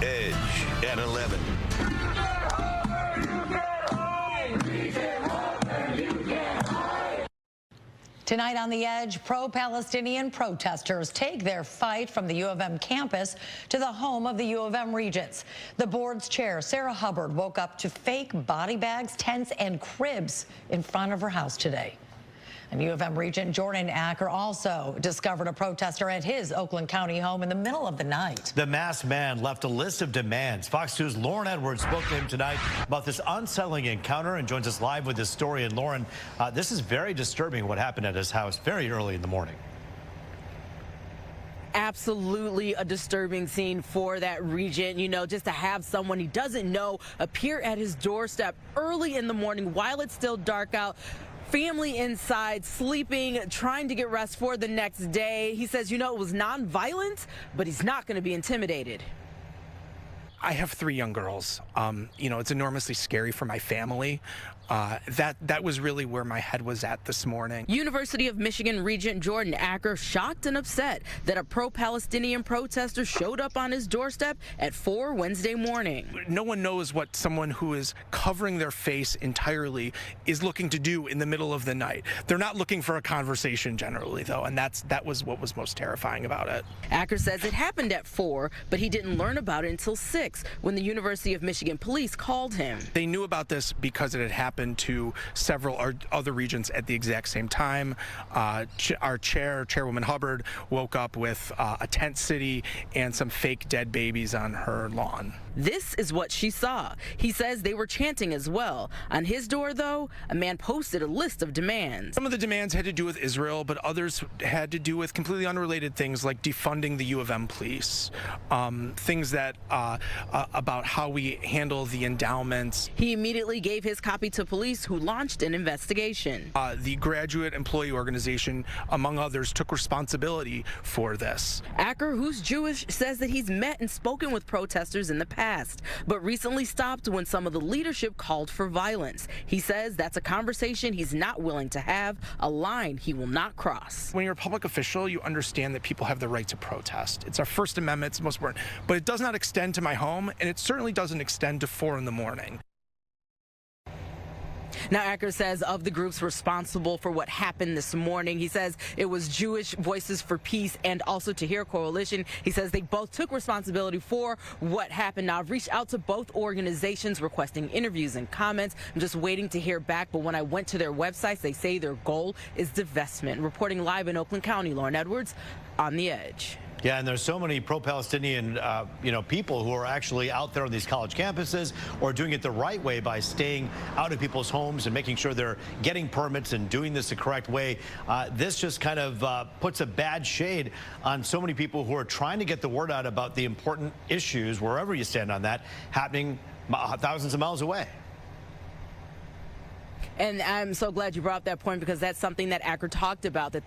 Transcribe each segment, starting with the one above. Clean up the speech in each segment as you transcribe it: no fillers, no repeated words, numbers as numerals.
Edge at 11. Tonight on The Edge, pro-Palestinian protesters take their fight from the U of M campus to the home of the U of M Regents. The board's chair, Sarah Hubbard, woke up to fake body bags, tents, and cribs in front of her house today. And U of M Regent Jordan Acker also discovered a protester at his Oakland County home in the middle of the night. The masked man left a list of demands. Fox News' Lauren Edwards spoke to him tonight about this unsettling encounter and joins us live with this story. And Lauren, this is very disturbing what happened at his house very early in the morning. Absolutely a disturbing scene for that regent, you know, just to have someone he doesn't know appear at his doorstep early in the morning while it's still dark out. Family inside, sleeping, trying to get rest for the next day. He says, you know, it was non-violent, but he's not going to be intimidated. I have 3 young girls. You know, it's enormously scary for my family. That was really where my head was at this morning. University of Michigan Regent Jordan Acker shocked and upset that a pro-Palestinian protester showed up on his doorstep at 4 Wednesday morning. No one knows what someone who is covering their face entirely is looking to do in the middle of the night. They're not looking for a conversation generally, though, and that was what was most terrifying about it. Acker says it happened at 4, but he didn't learn about it until 6 when the University of Michigan police called him. They knew about this because it had happened to several other regents at the exact same time. Our Chairwoman Hubbard, woke up with a tent city and some fake dead babies on her lawn. This is what she saw. He says they were chanting as well. On his door, though, a man posted a list of demands. Some of the demands had to do with Israel, but others had to do with completely unrelated things like defunding the U of M police, things that about how we handle the endowments. He immediately gave his copy to police, who launched an investigation. The Graduate Employee Organization, among others, took responsibility for this. Acker, who's Jewish, says that he's met and spoken with protesters in the past, but recently stopped when some of the leadership called for violence. He says that's a conversation he's not willing to have, a line he will not cross. When you're a public official, you understand that people have the right to protest. It's our First Amendment, it's the most important, but it does not extend to my home, and it certainly doesn't extend to 4 in the morning. Now, Acker says of the groups responsible for what happened this morning, he says it was Jewish Voices for Peace and also Tahrir Coalition. He says they both took responsibility for what happened. Now, I've reached out to both organizations requesting interviews and comments. I'm just waiting to hear back. But when I went to their websites, they say their goal is divestment. Reporting live in Oakland County, Lauren Edwards, on The Edge. Yeah, and there's so many pro-Palestinian, people who are actually out there on these college campuses or doing it the right way by staying out of people's homes and making sure they're getting permits and doing this the correct way. This just kind of puts a bad shade on so many people who are trying to get the word out about the important issues, wherever you stand on that, happening thousands of miles away. And I'm so glad you brought up that point, because that's something that Acker talked about, that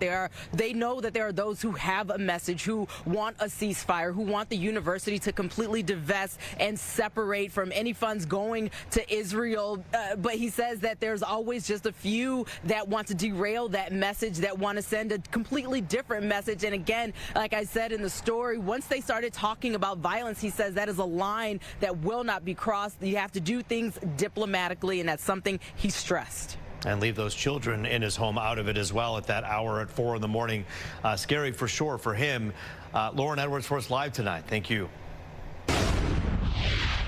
they know that there are those who have a message, who want a ceasefire, who want the university to completely divest and separate from any funds going to Israel. But he says that there's always just a few that want to derail that message, that want to send a completely different message. And again, like I said in the story, once they started talking about violence, he says that is a line that will not be crossed. You have to do things diplomatically, and that's something he stressed. And leave those children in his home out of it as well at that hour at 4 in the morning. Scary for sure for him. Lauren Edwards for us live tonight. Thank you.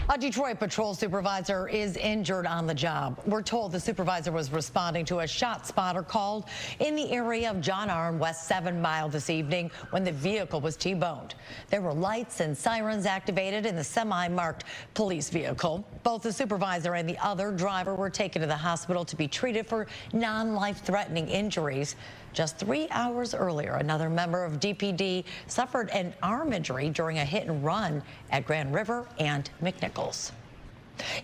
A Detroit patrol supervisor is injured on the job. We're told the supervisor was responding to a shot spotter called in the area of John Arn West 7 Mile this evening when the vehicle was T-boned. There were lights and sirens activated in the semi-marked police vehicle. Both the supervisor and the other driver were taken to the hospital to be treated for non-life-threatening injuries. Just 3 hours earlier, another member of DPD suffered an arm injury during a hit and run at Grand River and McNichols.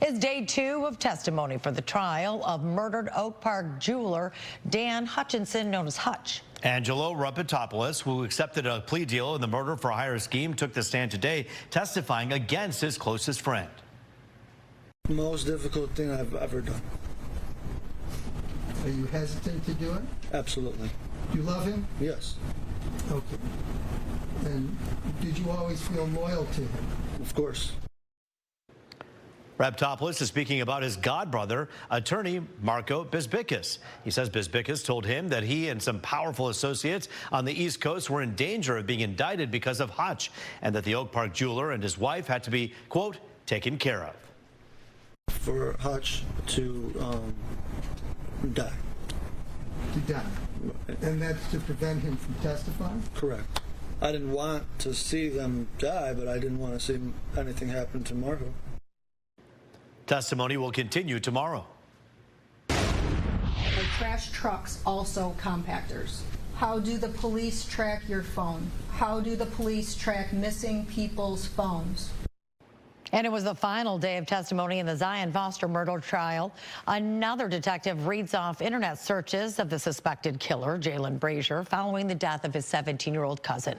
It's day 2 of testimony for the trial of murdered Oak Park jeweler Dan Hutchinson, known as Hutch. Angelo Rapatopoulos, who accepted a plea deal in the murder-for-hire scheme, took the stand today, testifying against his closest friend. Most difficult thing I've ever done. Are you hesitant to do it? Absolutely. Do you love him? Yes. Okay. And did you always feel loyal to him? Of course. Raptopoulos is speaking about his godbrother, attorney Marco Bizbikis. He says Bizbikis told him that he and some powerful associates on the East Coast were in danger of being indicted because of Hutch, and that the Oak Park jeweler and his wife had to be, quote, taken care of. For Hutch to die. To die. And that's to prevent him from testifying? Correct. I didn't want to see them die, but I didn't want to see anything happen to Marco. Testimony will continue tomorrow. Are trash trucks also compactors? How do the police track your phone? How do the police track missing people's phones? And it was the final day of testimony in the Zion Foster murder trial. Another detective reads off internet searches of the suspected killer, Jalen Brazier, following the death of his 17-year-old cousin.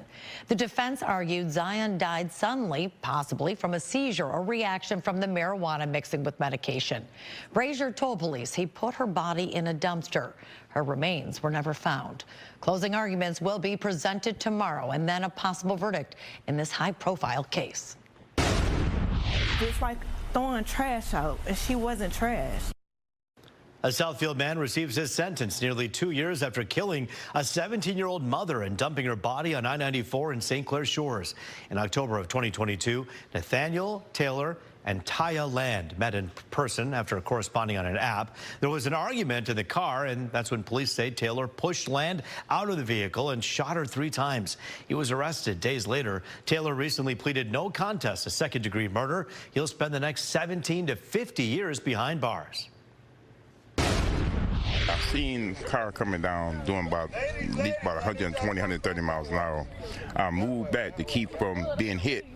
The defense argued Zion died suddenly, possibly from a seizure or reaction from the marijuana mixing with medication. Brazier told police he put her body in a dumpster. Her remains were never found. Closing arguments will be presented tomorrow, and then a possible verdict in this high-profile case. It's like throwing trash out, and she wasn't trash. A Southfield man receives his sentence nearly 2 years after killing a 17-year-old mother and dumping her body on I-94 in St. Clair Shores. In October of 2022, Nathaniel Taylor and Taya Land met in person after corresponding on an app. There was an argument in the car, and that's when police say Taylor pushed Land out of the vehicle and shot her 3 times. He was arrested days later. Taylor recently pleaded no contest to second-degree murder. He'll spend the next 17 to 50 years behind bars. I've seen a car coming down doing about 120, 130 miles an hour. I moved back to keep from being hit.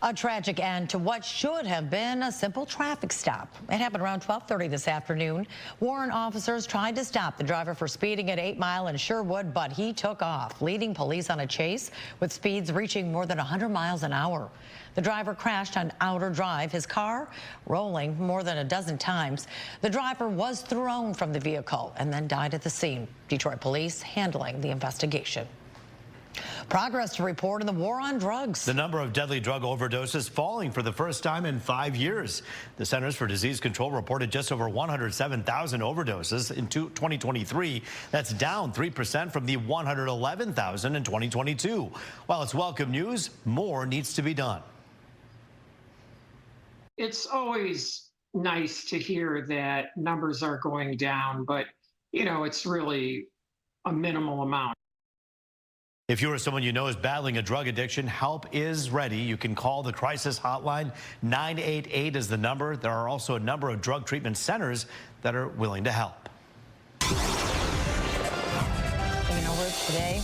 A tragic end to what should have been a simple traffic stop. It happened around 12:30 this afternoon. Warren officers tried to stop the driver for speeding at 8 Mile in Sherwood, but he took off, leading police on a chase with speeds reaching more than 100 miles an hour. The driver crashed on Outer Drive, his car rolling more than a dozen times. The driver was thrown from the vehicle and then died at the scene. Detroit police handling the investigation. Progress to report in the war on drugs. The number of deadly drug overdoses falling for the first time in 5 years. The Centers for Disease Control reported just over 107,000 overdoses in 2023. That's down 3% from the 111,000 in 2022. While it's welcome news, more needs to be done. It's always nice to hear that numbers are going down, but, you know, it's really a minimal amount. If you or someone you know is battling a drug addiction, help is ready. You can call the crisis hotline. 988 is the number. There are also a number of drug treatment centers that are willing to help. Today,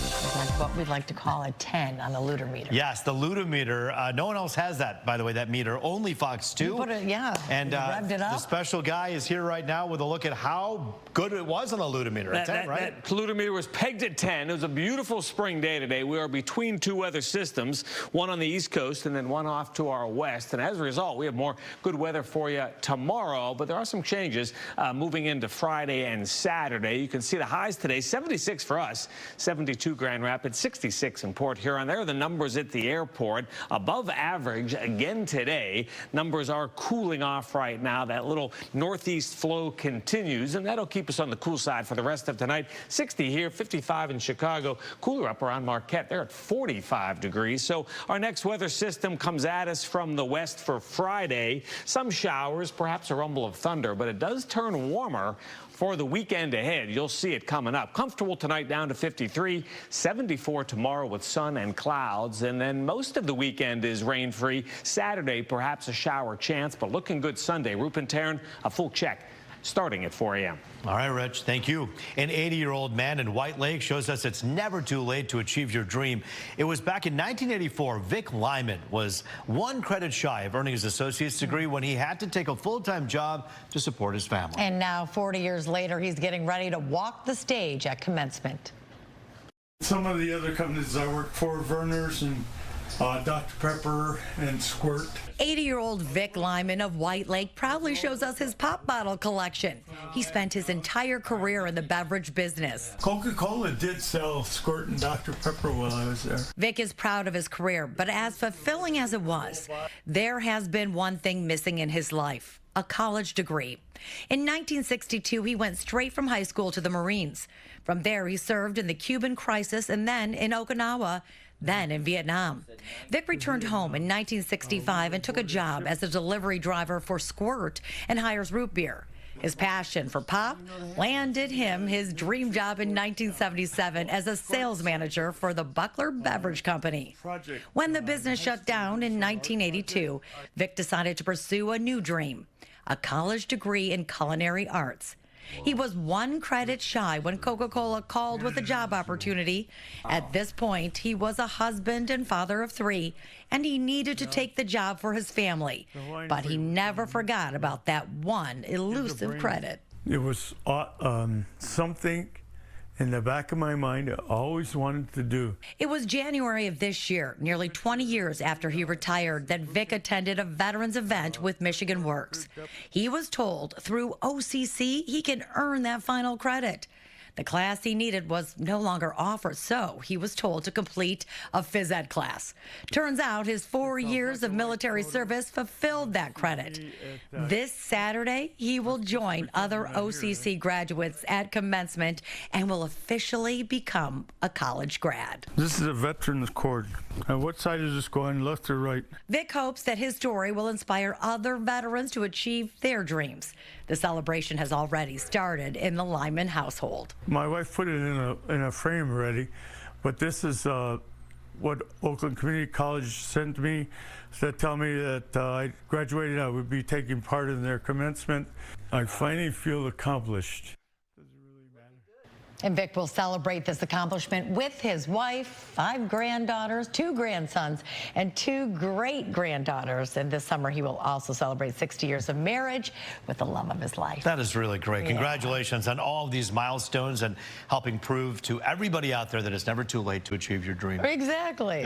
what we'd like to call a 10 on the Ludometer. Yes, the Ludometer. No one else has that, by the way, that meter. Only Fox 2. Yeah, and revved it up. The special guy is here right now with a look at how good it was on the Ludometer. At 10, right? That Ludometer was pegged at 10. It was a beautiful spring day today. We are between 2 weather systems, one on the East Coast and then one off to our west. And as a result, we have more good weather for you tomorrow. But there are some changes moving into Friday and Saturday. You can see the highs today, 76 for us. 72 Grand Rapids, 66 in Port Huron. There are the numbers at the airport. Above average again today. Numbers are cooling off right now. That little northeast flow continues, and that'll keep us on the cool side for the rest of tonight. 60 here, 55 in Chicago. Cooler up around Marquette. They're at 45 degrees. So our next weather system comes at us from the west for Friday. Some showers, perhaps a rumble of thunder, but it does turn warmer for the weekend ahead. You'll see it coming up. Comfortable tonight down to 53, 74 tomorrow with sun and clouds, and then most of the weekend is rain-free. Saturday, perhaps a shower chance, but looking good Sunday. Rupen Taryn, a full check starting at 4 a.m. All right, Rich, thank you. An 80-year-old man in White Lake shows us it's never too late to achieve your dream. It was back in 1984, Vic Lyman was 1 credit shy of earning his associate's degree when he had to take a full-time job to support his family. And now, 40 years later, he's getting ready to walk the stage at commencement. Some of the other companies I worked for, Verner's and Dr. Pepper and Squirt. 80-year-old Vic Lyman of White Lake proudly shows us his pop bottle collection. He spent his entire career in the beverage business. Coca-Cola did sell Squirt and Dr. Pepper while I was there. Vic is proud of his career, but as fulfilling as it was, there has been one thing missing in his life: a college degree. In 1962, he went straight from high school to the Marines. From there, he served in the Cuban crisis and then in Okinawa, then in Vietnam. Vic returned home in 1965 and took a job as a delivery driver for Squirt and Hires Root Beer. His passion for pop landed him his dream job in 1977 as a sales manager for the Buckler Beverage Company. When the business shut down in 1982, Vic decided to pursue a new dream: a college degree in culinary arts. He was one credit shy when Coca-Cola called with a job opportunity. At this point, he was a husband and father of 3, and he needed to take the job for his family. But he never forgot about that one elusive credit. It was something in the back of my mind I always wanted to do. It was January of this year, nearly 20 years after he retired, that Vic attended a veterans event with Michigan Works. He was told through OCC he can earn that final credit. The class he needed was no longer offered, so he was told to complete a phys ed class. Turns out his 4 years of military service fulfilled that credit. This Saturday, he will join other OCC graduates at commencement and will officially become a college grad. This is a veterans cord. What side is this going, left or right? Vic hopes that his story will inspire other veterans to achieve their dreams. The celebration has already started in the Lyman household. My wife put it in a frame already, but this is what Oakland Community College sent me to tell me that I graduated. I would be taking part in their commencement. I finally feel accomplished. And Vic will celebrate this accomplishment with his wife, 5 granddaughters, 2 grandsons, and 2 great-granddaughters. And this summer, he will also celebrate 60 years of marriage with the love of his life. That is really great. Yeah. Congratulations on all of these milestones and helping prove to everybody out there that it's never too late to achieve your dream. Exactly.